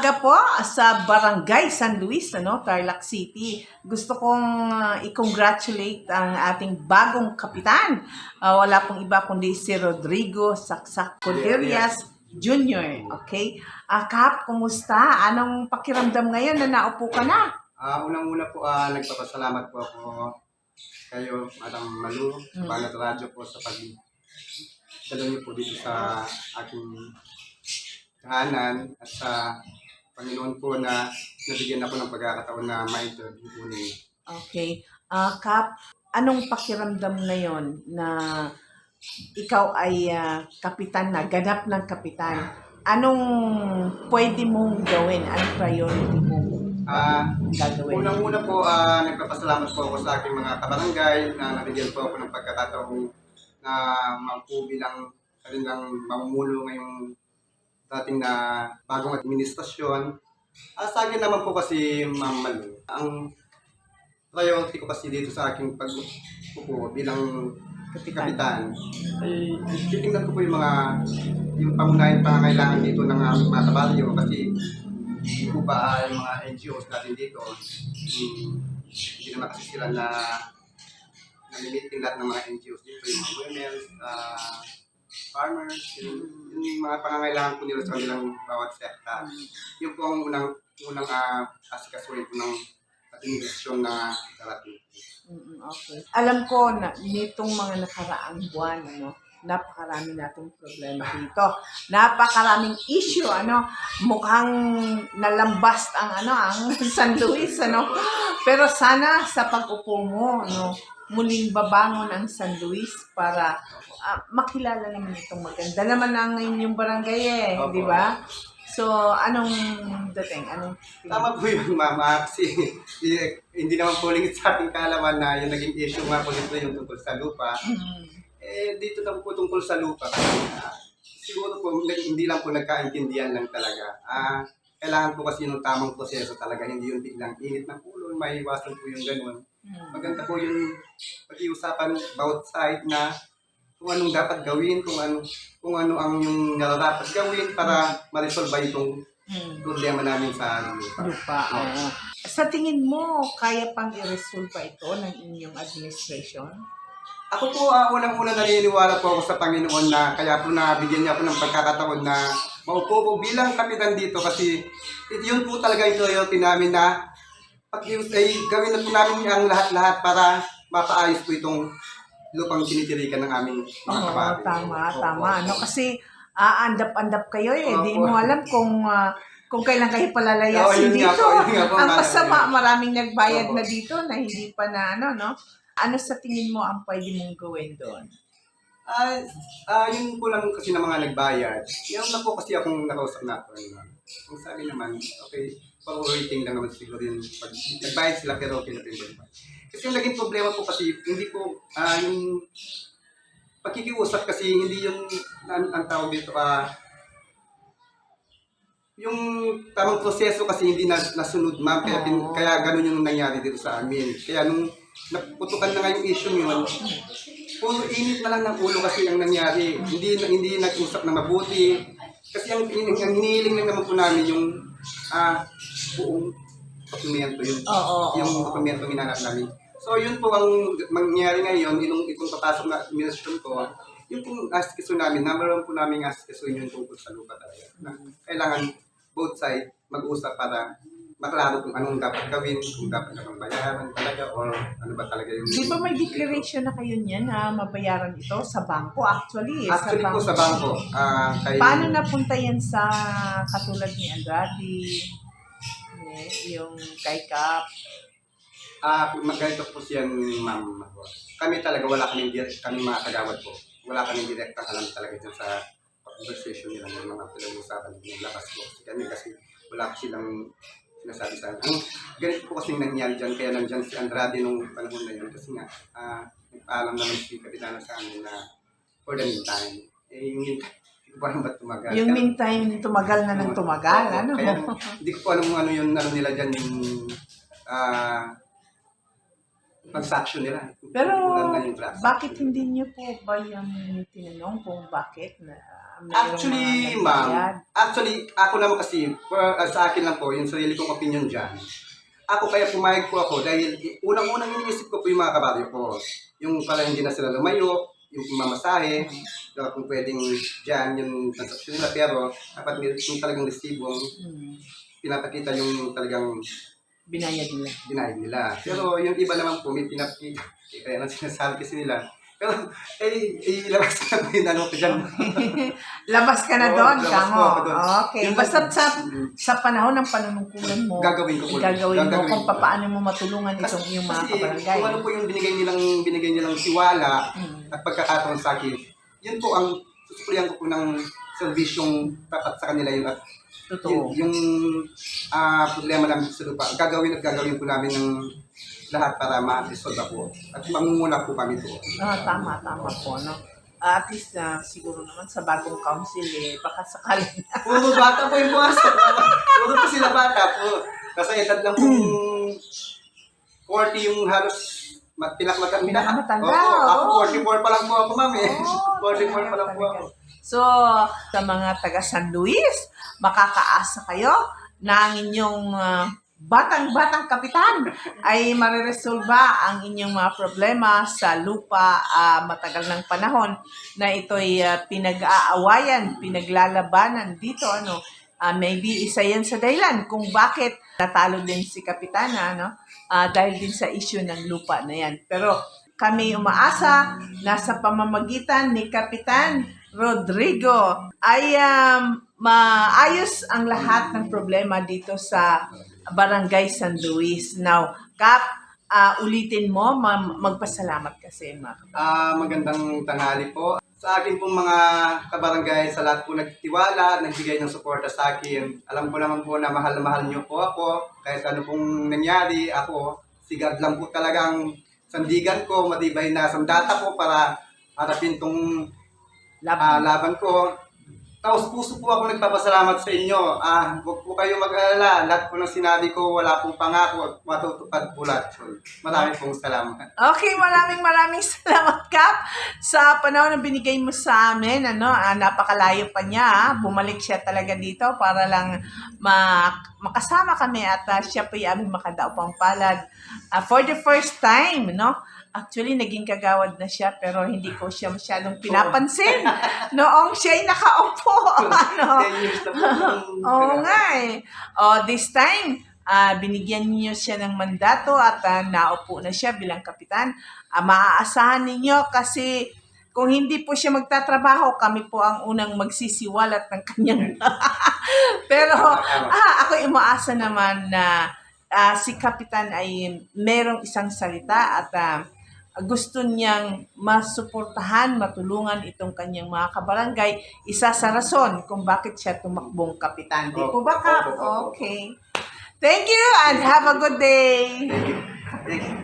umaga po sa Barangay San Luis, Tarlac City. Gusto kong i-congratulate ang ating bagong kapitan. Wala pong iba kundi si Rodrigo Saksak Corderias Jr. Okay? Kap, kumusta? Anong pakiramdam ngayon na naupo ka na? Unang-una po, nagpapasalamat po ako kayo, Madam Malu, sa Banat Radyo po sa pag-dalo niyo po dito sa aking tahanan at sa Panginoon po na nabigyan ako ng pagkakataon na ma-interview po ninyo. Okay. Kap, anong pakiramdam ngayon na ikaw ay kapitan na, ganap ng kapitan? Anong pwede mong gawin? Anong priority mong gagawin? Unang-una po, nagpapasalamat po ako sa aking mga kabarangay na nabigyan po ako ng pagkakataon na maupo bilang kanilang mamumulo ngayong dating na bagong administrasyon. Sa akin naman po kasi, Ma'am Malu, ang priority ko kasi dito sa aking pag-upo bilang kapitan, ay titingnan ko po yung pangunahing pangangailangan dito ng aming mga kabaryo kasi hindi po ba yung mga NGOs natin dito, hindi naman kasi sila na namimitin lahat ng mga NGOs dito, yung mga women, farmers, yung mga pangangailangan po nila sa kanilang bawat sekta. Yung po ang unang asikasuhin po ng administrasyon na darating. Okay. Alam ko na nitong mga nakaraang buwan, napakarami natong problema dito. Napakaraming issue, mukhang nalambast ang San Luis, Pero sana sa pag-upo mo, muling babangon ang San Luis para makilala naman itong maganda naman ang inyong barangay di ba? So, anong dating? Tama po yun, Mama. Kasi hindi naman po lingit sa ating kaalaman na yung naging issue nga po dito yung tungkol sa lupa. Dito na po tungkol sa lupa. Siguro po, hindi lang po nagkaintindihan lang talaga. Kailangan po kasi yung tamang proseso talaga, hindi yung biglang init ng ulo, maiwasan po yung ganun. Maganda po yung pag-iusapan both side na kung anong dapat gawin, kung ano ang yung nararapat gawin para ma-resolve itong problema namin sa lupa. Oo. Sa tingin mo, kaya pang i-resolve ito ng inyong administration? Ako po, unang-una naniniwala po ako sa Panginoon na kaya po nabigyan niya ako ng pagkakataon na maupo po bilang kapitan dito kasi yun po talaga yung priority namin na gawin na po namin ang lahat-lahat para mapaayos po itong lupang tinitirikan ng aming mga kabady. Tama. Kasi andap-andap kayo Di mo alam kung kailan kayo palalayasin dito. Ang masama, maraming nagbayad na dito na hindi pa na Ano sa tingin mo ang pwede mong gawin doon? Yun po lang kasi ng mga nagbayad. Yan na po kasi akong nakausap na ako. Kung sabi naman, okay, pang-rating lang naman siguro yun. Pag nagbayad sila pero okay na pinag. Kasi yung naging problema po kasi, hindi po, yung pagkikiusap kasi hindi yung, ang tawag dito, yung tamang proseso kasi hindi nasunod, ma'am. Kaya ganun yung nangyari dito sa amin. Kaya nung naputukan na nga yung issue yun, puro init na lang ng ulo kasi ang nangyari. Hindi nag-usap na mabuti. Kasi ang hinihiling lang naman po namin yung buong dokumento, yung dokumento hinanap namin. So yun po ang mangyayari ngayon, itong papasok na administration ko, yung pong ask-issue namin, number one po namin ask-issue yun tungkol sa lupa talaga. Kailangan both side mag-usap para maklaro kung anong dapat gawin, kung dapat na bayaran talaga or ano ba talaga yung... Di ba may declaration na kayo niyan na mabayaran ito sa bangko? Actually po sa bangko. Paano napunta yan sa katulad ni Andrade, yung kay Kap? Ganito po siyan, ma'am. Kami talaga wala kaming mga kagawad po. Wala kaming direktang alam talaga dyan sa conversation nila ng mga pinag-usapan ng labas po. Kasi wala ko silang sinasabi sa akin. Ganito po kasi nangyari dyan, kaya nandyan si Andrade nung panahon na yun. Kasi nga, nagpaalam naman si Kapitana sa amin na for the meantime. Yung meantime, hindi ko alam ba't tumagal. Yung meantime, tumagal na ng tumagal, Kaya hindi ko po alam kung ano yung nila dyan, yung transaction nila. Pero bakit hindi niyo po ba yung tinanong kung bakit na mayroong Actually, mga ma'am, nagbayad? ako naman kasi, sa akin lang po, yung sarili kong opinion dyan. Ako kaya pumayag po ako dahil unang-unang iniisip ko po yung mga kabaryo ko. Yung pala hindi na sila lumayo, yung mamasahe, kung pwedeng dyan yung transaction nila, pero dapat yung talagang resibong pinapakita yung talagang Binayad nila. binayad nila. Pero yung iba naman po, may pinapakita, kaya nang sinasabi kasi nila. Pero, ilabas ka na po yung ano ko dyan. Labas ka na Oo, doon, labas kamo. po ako doon. Okay. Yung Basta sa panahon ng panunungkulan mo, Gagawin ko po. gagawin mo Gagawin kung ko. paano mo matulungan itong iyong mga Kasi kabarangay. kung ano po yung binigay nilang tiwala Mm. at pagkakataon sa akin, yun po ang susukulian ko po ng serbisyong tapat sa kanila yun at Totoo. yung problema namin sa lupa, gagawin po namin ng lahat para ma-resolve po. At mangunguna po kami po. Tama po, no? At least, siguro naman sa bagong council, baka sakaling Puro bata po yung buwas. Puro po sila bata po. Kasi edad lang po 40 yung halos pinakamatanda. Pinakamatanda, Ako oo. 44 pa lang po ako, ma'am. Oh, 44 pa lang po talaga. ako. So, sa mga taga San Luis, makakaasa kayo na ang inyong batang-batang kapitan ay mariresolba ang inyong mga problema sa lupa matagal ng panahon na ito'y pinag-aawayan, pinaglalabanan dito. Maybe isa yan sa dahilan kung bakit natalo din si Kapitana, dahil din sa issue ng lupa na yan. Pero kami umaasa na sa pamamagitan ni Kapitan Rodrigo ay maayos ang lahat ng problema dito sa Barangay San Luis. Now, Kap, ulitin mo, magpasalamat kasi. Magandang tanghali po. Sa akin pong mga kabarangay, sa lahat po nagtiwala, nagbigay ng suporta sa akin. Alam ko naman po na mahal niyo po ako. Kahit ano pong nangyari, ako, sigad lang po talagang sandigan ko, matibay na sandata ko para harapin tong laban ko. Taos puso po ako nagpapasalamat sa inyo. Huwag po kayo mag-alala. Lahat po ng sinabi ko, wala pong pangako at matutupad po lahat. So, maraming pong salamat. Okay, maraming salamat, Kap, sa panahon na binigay mo sa amin. Napakalayo pa niya. Bumalik siya talaga dito para lang makasama kami at siya po yung aming makadaupang palad. For the first time, Actually, naging kagawad na siya pero hindi ko siya masyadong pinapansin noong siya'y nakaupo. 10 years na po. Oo nga eh. This time, binigyan niyo siya ng mandato at naupo na siya bilang kapitan. Maaasahan ninyo kasi kung hindi po siya magtatrabaho, kami po ang unang magsisiwalat ng kanyang. Pero ako umaasa naman na si kapitan ay merong isang salita at gusto niyang masuportahan, matulungan itong kanyang mga kabarangay. Isa sa rason kung bakit siya tumakbong kapitan. Di po ba, Kap? Okay. Thank you and have a good day. Thank you.